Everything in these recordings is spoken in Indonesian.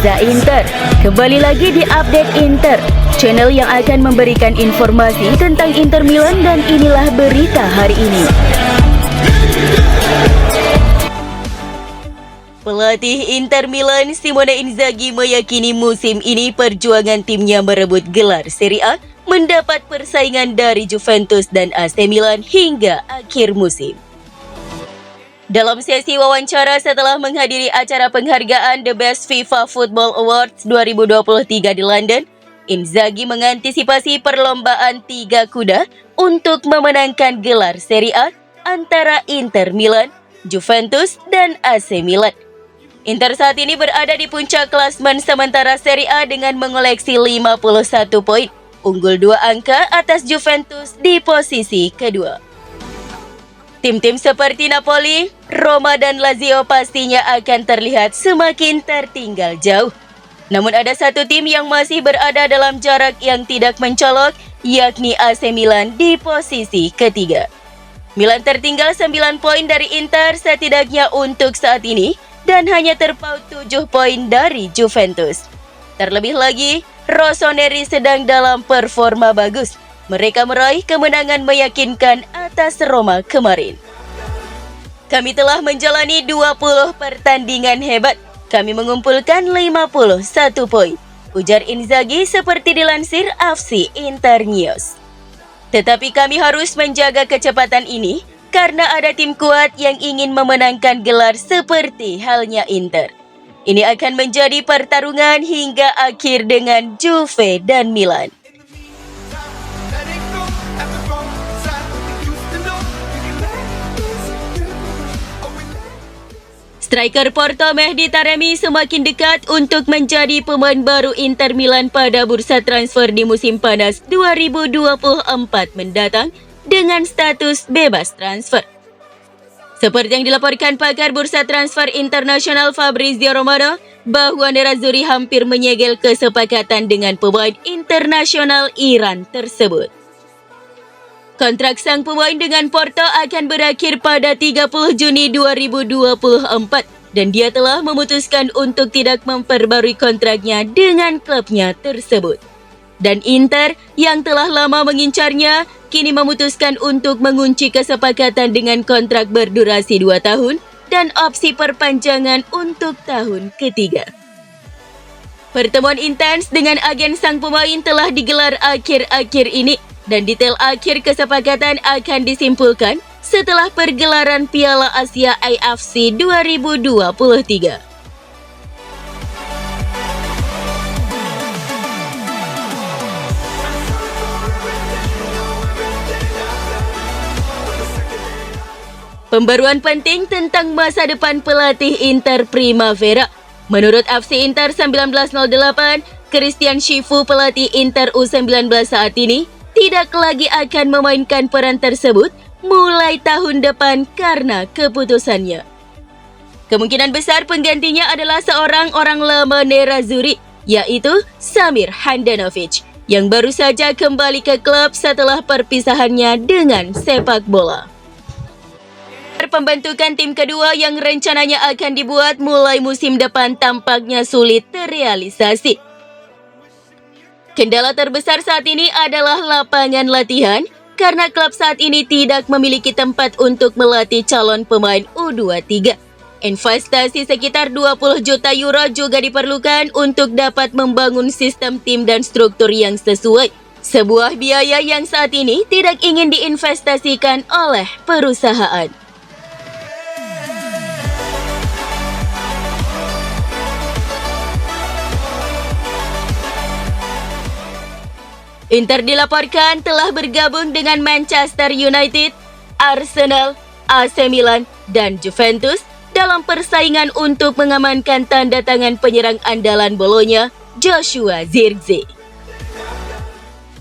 Netiza Inter. Kembali lagi di Update Inter, channel yang akan memberikan informasi tentang Inter Milan, dan inilah berita hari ini. Pelatih Inter Milan Simone Inzaghi meyakini musim ini perjuangan timnya merebut gelar Serie A mendapat persaingan dari Juventus dan AC Milan hingga akhir musim. Dalam sesi wawancara setelah menghadiri acara penghargaan The Best FIFA Football Awards 2023 di London, Inzaghi mengantisipasi perlombaan tiga kuda untuk memenangkan gelar Serie A antara Inter Milan, Juventus, dan AC Milan. Inter saat ini berada di puncak klasemen sementara Serie A dengan mengoleksi 51 poin, unggul 2 angka atas Juventus di posisi kedua. Tim-tim seperti Napoli, Roma, dan Lazio pastinya akan terlihat semakin tertinggal jauh. Namun ada satu tim yang masih berada dalam jarak yang tidak mencolok, yakni AC Milan di posisi ketiga. Milan tertinggal 9 poin dari Inter setidaknya untuk saat ini, dan hanya terpaut 7 poin dari Juventus. Terlebih lagi, Rossoneri sedang dalam performa bagus. Mereka meraih kemenangan meyakinkan atas Roma kemarin. Kami telah menjalani 20 pertandingan hebat. Kami mengumpulkan 51 poin, ujar Inzaghi seperti dilansir FC Internews. Tetapi kami harus menjaga kecepatan ini karena ada tim kuat yang ingin memenangkan gelar seperti halnya Inter. Ini akan menjadi pertarungan hingga akhir dengan Juve dan Milan. Striker Porto Mehdi Taremi semakin dekat untuk menjadi pemain baru Inter Milan pada bursa transfer di musim panas 2024 mendatang dengan status bebas transfer. Seperti yang dilaporkan pakar bursa transfer internasional Fabrizio Romano, bahwa Nerazzurri hampir menyegel kesepakatan dengan pemain internasional Iran tersebut. Kontrak sang pemain dengan Porto akan berakhir pada 30 Juni 2024 dan dia telah memutuskan untuk tidak memperbarui kontraknya dengan klubnya tersebut. Dan Inter yang telah lama mengincarnya kini memutuskan untuk mengunci kesepakatan dengan kontrak berdurasi 2 tahun dan opsi perpanjangan untuk tahun ketiga. Pertemuan intens dengan agen sang pemain telah digelar akhir-akhir ini, dan detail akhir kesepakatan akan disimpulkan setelah pergelaran Piala Asia AFC 2023. Pembaruan penting tentang masa depan pelatih Inter Primavera. Menurut FC Inter 1908, Christian Chifu pelatih Inter U19 saat ini tidak lagi akan memainkan peran tersebut mulai tahun depan karena keputusannya. Kemungkinan besar penggantinya adalah seorang orang lama Nerazzurri, yaitu Samir Handanovic, yang baru saja kembali ke klub setelah perpisahannya dengan sepak bola. Pembentukan tim kedua yang rencananya akan dibuat mulai musim depan tampaknya sulit terrealisasi. Kendala terbesar saat ini adalah lapangan latihan karena klub saat ini tidak memiliki tempat untuk melatih calon pemain U23. Investasi sekitar 20 juta euro juga diperlukan untuk dapat membangun sistem tim dan struktur yang sesuai. Sebuah biaya yang saat ini tidak ingin diinvestasikan oleh perusahaan. Inter dilaporkan telah bergabung dengan Manchester United, Arsenal, AC Milan, dan Juventus dalam persaingan untuk mengamankan tanda tangan penyerang andalan Bolonya, Joshua Zirkzee.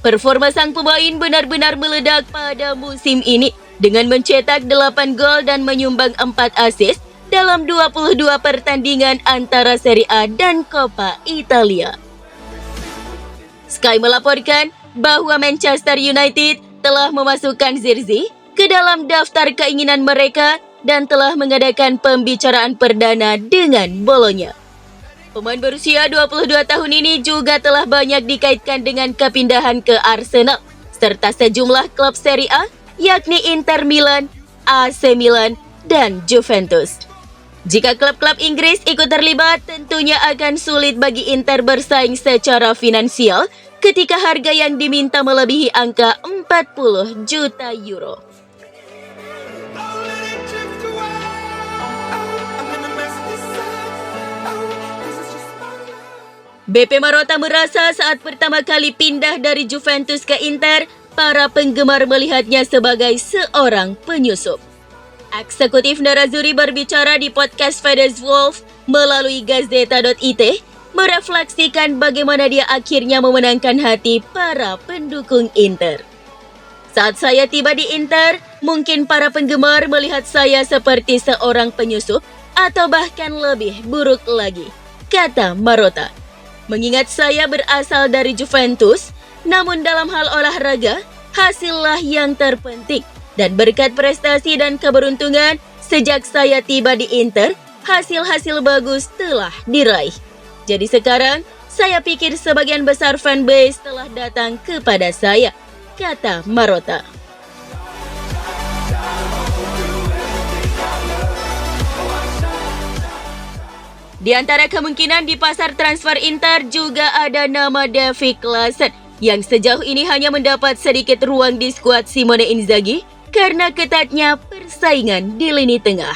Performa sang pemain benar-benar meledak pada musim ini dengan mencetak 8 gol dan menyumbang 4 assist dalam 22 pertandingan antara Serie A dan Coppa Italia. Sky melaporkan bahwa Manchester United telah memasukkan Zirkzee ke dalam daftar keinginan mereka dan telah mengadakan pembicaraan perdana dengan Bolonya. Pemain berusia 22 tahun ini juga telah banyak dikaitkan dengan kepindahan ke Arsenal, serta sejumlah klub Serie A, yakni Inter Milan, AC Milan, dan Juventus. Jika klub-klub Inggris ikut terlibat, tentunya akan sulit bagi Inter bersaing secara finansial ketika harga yang diminta melebihi angka 40 juta euro. BP Marotta merasa saat pertama kali pindah dari Juventus ke Inter, para penggemar melihatnya sebagai seorang penyusup. Eksekutif Nerazzurri berbicara di podcast Fedez Wolf melalui Gazzetta.it, merefleksikan bagaimana dia akhirnya memenangkan hati para pendukung Inter. Saat saya tiba di Inter, mungkin para penggemar melihat saya seperti seorang penyusup atau bahkan lebih buruk lagi, kata Marotta. Mengingat saya berasal dari Juventus, namun dalam hal olahraga, hasillah yang terpenting. Dan berkat prestasi dan keberuntungan, sejak saya tiba di Inter, hasil-hasil bagus telah diraih. Jadi sekarang, saya pikir sebagian besar fanbase telah datang kepada saya, kata Marotta. Di antara kemungkinan di pasar transfer Inter juga ada nama Davy Klaassen yang sejauh ini hanya mendapat sedikit ruang di skuad Simone Inzaghi karena ketatnya persaingan di lini tengah.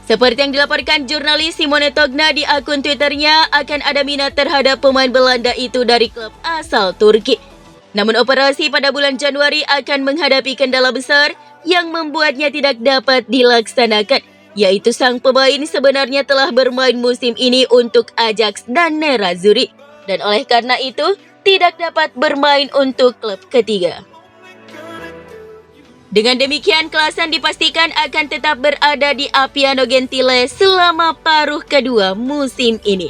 Seperti yang dilaporkan jurnalis Simone Togna di akun Twitternya, akan ada minat terhadap pemain Belanda itu dari klub asal Turki. Namun operasi pada bulan Januari akan menghadapi kendala besar yang membuatnya tidak dapat dilaksanakan, yaitu sang pemain sebenarnya telah bermain musim ini untuk Ajax dan Nerazzurri, dan oleh karena itu tidak dapat bermain untuk klub ketiga. Dengan demikian, Klaassen dipastikan akan tetap berada di Appiano Gentile selama paruh kedua musim ini.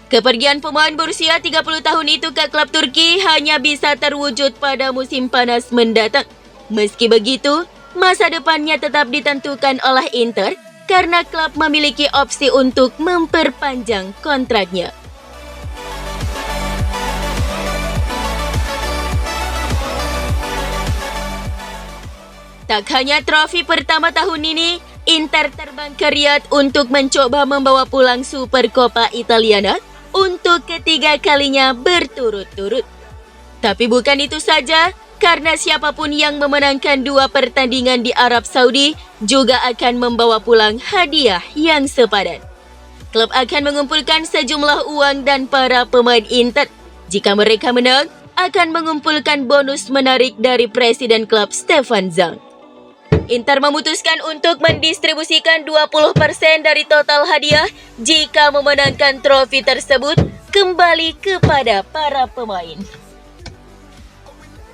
Kepergian pemain berusia 30 tahun itu ke klub Turki hanya bisa terwujud pada musim panas mendatang. Meski begitu, masa depannya tetap ditentukan oleh Inter karena klub memiliki opsi untuk memperpanjang kontraknya. Tak hanya trofi pertama tahun ini, Inter terbang ke Riyadh untuk mencoba membawa pulang Supercoppa Italiana untuk ketiga kalinya berturut-turut. Tapi bukan itu saja, karena siapapun yang memenangkan 2 pertandingan di Arab Saudi juga akan membawa pulang hadiah yang sepadan. Klub akan mengumpulkan sejumlah uang dan para pemain Inter. Jika mereka menang, akan mengumpulkan bonus menarik dari presiden klub Stefan Zhang. Inter memutuskan untuk mendistribusikan 20% dari total hadiah jika memenangkan trofi tersebut kembali kepada para pemain.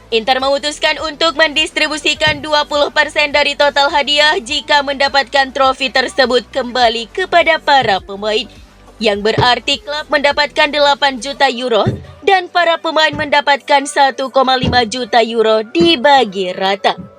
Inter memutuskan untuk mendistribusikan 20% dari total hadiah jika mendapatkan trofi tersebut kembali kepada para pemain, yang berarti klub mendapatkan 8 juta euro dan para pemain mendapatkan 1,5 juta euro dibagi rata.